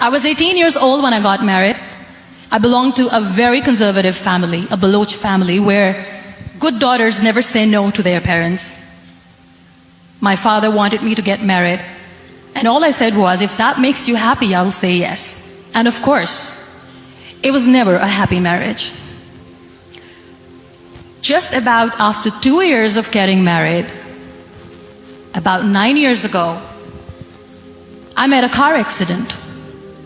I was 18 years old when I got married. I belonged to a very conservative family, a Baloch family, where good daughters never say no to their parents. My father wanted me to get married, and all I said was, if that makes you happy, I will say yes. And of course, it was never a happy marriage. Just about after 2 years of getting married, about 9 years ago, I met a car accident.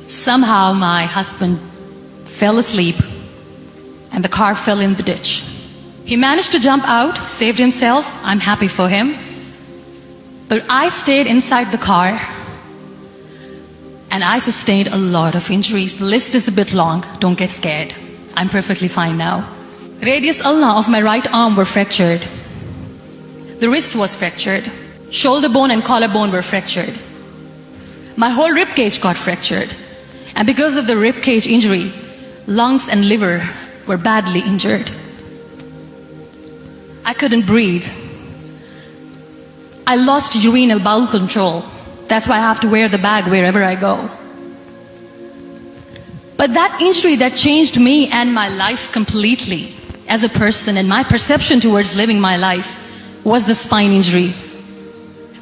Somehow my husband fell asleep and the car fell in the ditch. He managed to jump out, saved himself. I'm happy for him. But I stayed inside the car and I sustained a lot of injuries. The list is a bit long. Don't get scared. I'm perfectly fine now. Radius ulna of my right arm were fractured. The wrist was fractured. Shoulder bone and collarbone were fractured. My whole rib cage got fractured. And because of the rib cage injury, lungs and liver were badly injured. I couldn't breathe. I lost urinary bowel control. That's why I have to wear the bag wherever I go. But that injury that changed me and my life completely as a person and my perception towards living my life was the spine injury.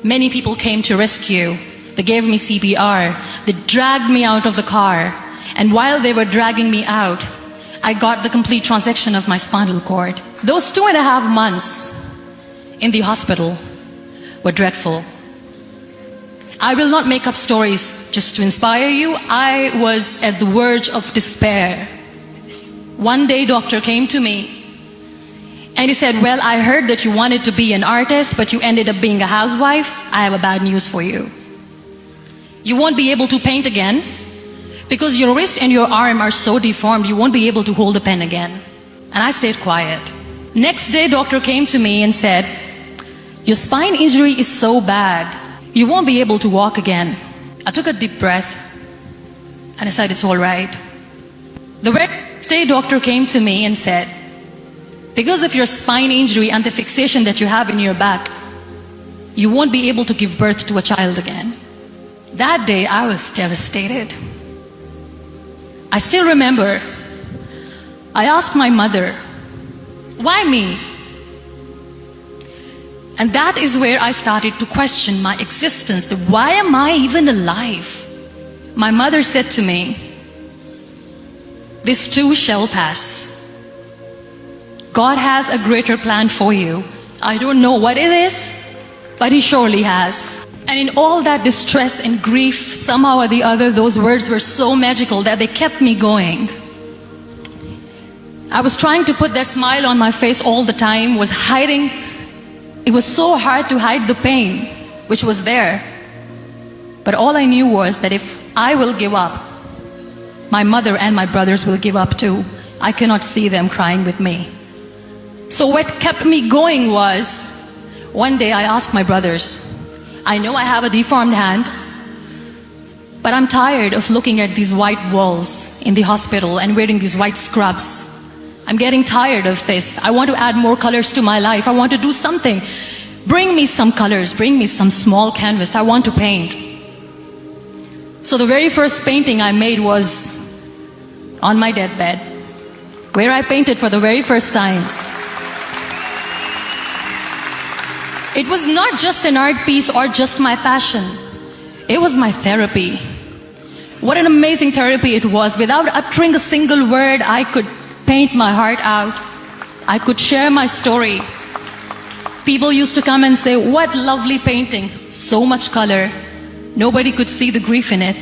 Many people came to rescue. They gave me CPR. They dragged me out of the car. And while they were dragging me out, I got the complete transection of my spinal cord. Those 2.5 months in the hospital were dreadful. I will not make up stories just to inspire you. I was at the verge of despair. One day, doctor came to me and he said, well, I heard that you wanted to be an artist, but you ended up being a housewife. I have a bad news for you. You won't be able to paint again because your wrist and your arm are so deformed, you won't be able to hold a pen again. And I stayed quiet. Next day, doctor came to me and said, your spine injury is so bad, you won't be able to walk again. I took a deep breath and I said, it's all right. The next day, doctor came to me and said, because of your spine injury and the fixation that you have in your back, you won't be able to give birth to a child again. That day, I was devastated. I still remember, I asked my mother, why me? And that is where I started to question my existence. Why am I even alive? My mother said to me, this too shall pass. God has a greater plan for you. I don't know what it is, but He surely has. And in all that distress and grief, somehow or the other, those words were so magical that they kept me going. I was trying to put that smile on my face all the time, was hiding. It was so hard to hide the pain, which was there. But all I knew was that if I will give up, my mother and my brothers will give up too. I cannot see them crying with me. So what kept me going was, one day I asked my brothers, I know I have a deformed hand, but I'm tired of looking at these white walls in the hospital and wearing these white scrubs. I'm getting tired of this. I want to add more colors to my life. I want to do something. Bring me some colors. Bring me some small canvas. I want to paint. So the very first painting I made was on my deathbed, where I painted for the very first time. It was not just an art piece or just my passion. It was my therapy. What an amazing therapy it was. Without uttering a single word, I could paint my heart out. I could share my story. People used to come and say, what lovely painting. So much color. Nobody could see the grief in it.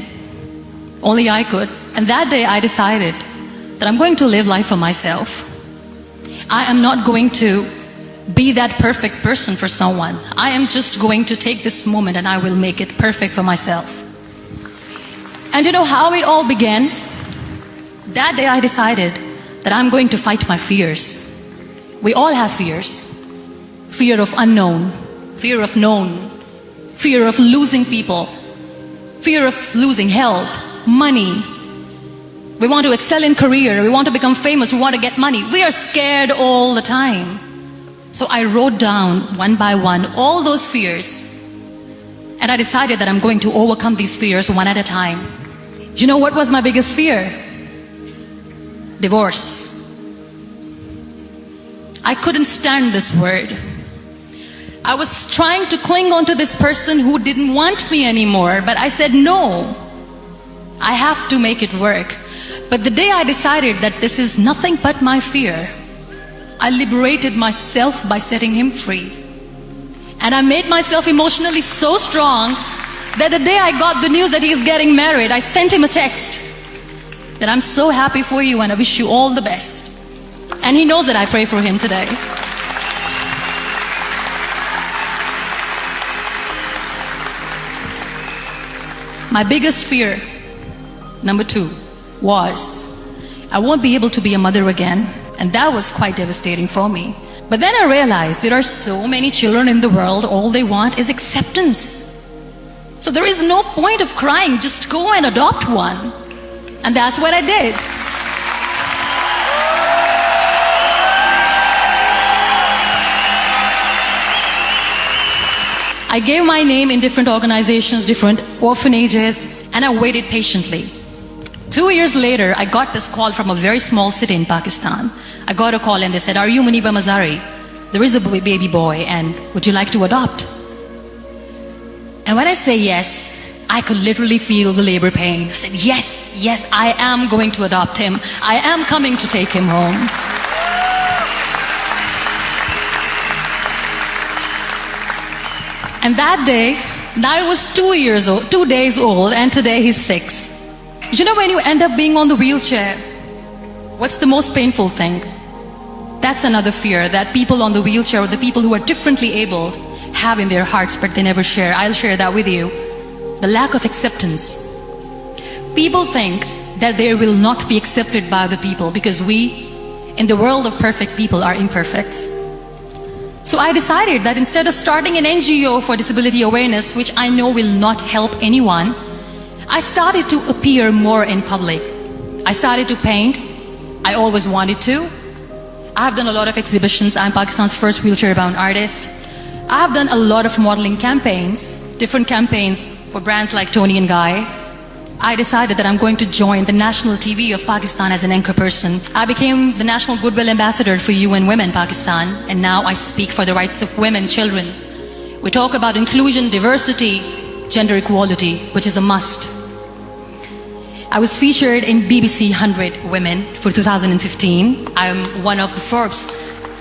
Only I could. And that day I decided that I'm going to live life for myself. I am not going to be that perfect person for someone. I am just going to take this moment and I will make it perfect for myself. And you know how it all began? That day I decided that I'm going to fight my fears. We all have fears. Fear of unknown, fear of known, fear of losing people, fear of losing health, money. We want to excel in career, we want to become famous, we want to get money. We are scared all the time. So I wrote down one by one all those fears, and I decided that I'm going to overcome these fears one at a time. You know what was my biggest fear? Divorce. I couldn't stand this word. I was trying to cling on to this person who didn't want me anymore, but I said no. I have to make it work. But the day I decided that this is nothing but my fear, I liberated myself by setting him free. And I made myself emotionally so strong that the day I got the news that he is getting married, I sent him a text that I'm so happy for you and I wish you all the best. And he knows that I pray for him today. My biggest fear, number 2, was I won't be able to be a mother again. And that was quite devastating for me. But then I realized there are so many children in the world, all they want is acceptance. So there is no point of crying, just go and adopt one. And that's what I did. I gave my name in different organizations, different orphanages, and I waited patiently. 2 years later, I got this call from a very small city in Pakistan. I got a call and they said, "Are you Muniba Mazari? There is a baby boy and would you like to adopt?" And when I say yes, I could literally feel the labor pain. I said, yes, I am going to adopt him. I am coming to take him home. And that day, I was 2 days old, and today he's 6. You know, when you end up being on the wheelchair, what's the most painful thing? That's another fear that people on the wheelchair or the people who are differently abled have in their hearts, but they never share. I'll share that with you. The lack of acceptance. People think that they will not be accepted by the people because we, in the world of perfect people, are imperfects. So I decided that instead of starting an NGO for disability awareness, which I know will not help anyone, I started to appear more in public. I started to paint. I always wanted to. I have done a lot of exhibitions. I'm Pakistan's first wheelchair-bound artist. I have done a lot of modeling campaigns, different campaigns for brands like Tony and Guy. I decided that I'm going to join the national TV of Pakistan as an anchor person. I became the National Goodwill Ambassador for UN Women Pakistan, and now I speak for the rights of women, children. We talk about inclusion, diversity, gender equality, which is a must. I was featured in BBC 100 Women for 2015. I'm one of the Forbes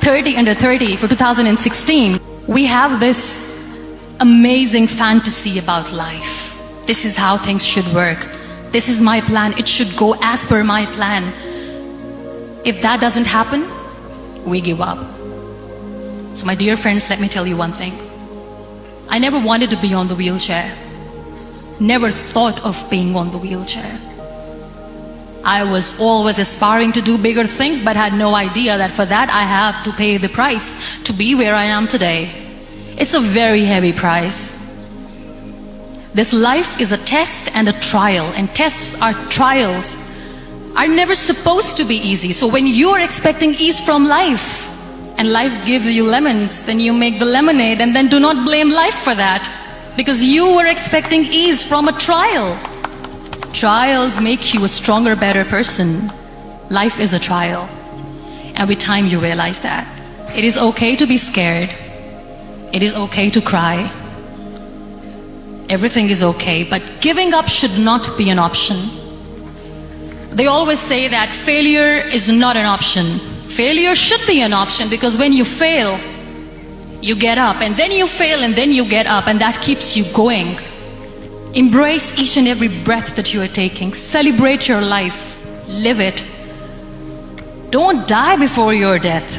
30 under 30 for 2016. We have this amazing fantasy about life. This is how things should work. This is my plan. It should go as per my plan. If that doesn't happen, we give up. So my dear friends, let me tell you one thing. I never wanted to be on the wheelchair. Never thought of being on the wheelchair. I was always aspiring to do bigger things, but had no idea that for that I have to pay the price to be where I am today. It's a very heavy price. This life is a test and a trial, and tests or trials are never supposed to be easy. So when you're expecting ease from life, and life gives you lemons, then you make the lemonade, and then do not blame life for that, because you were expecting ease from a trial. Trials make you a stronger, better person. Life is a trial, and with time you realize that. It is okay to be scared. It is okay to cry. Everything is okay, but giving up should not be an option. They always say that failure is not an option. Failure should be an option, because when you fail, you get up, and then you fail, and then you get up, and that keeps you going. Embrace each and every breath that you are taking. Celebrate your life. Live it. Don't die before your death.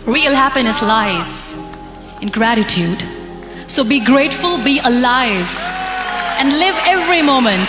Real happiness lies in gratitude. So be grateful, be alive, and live every moment.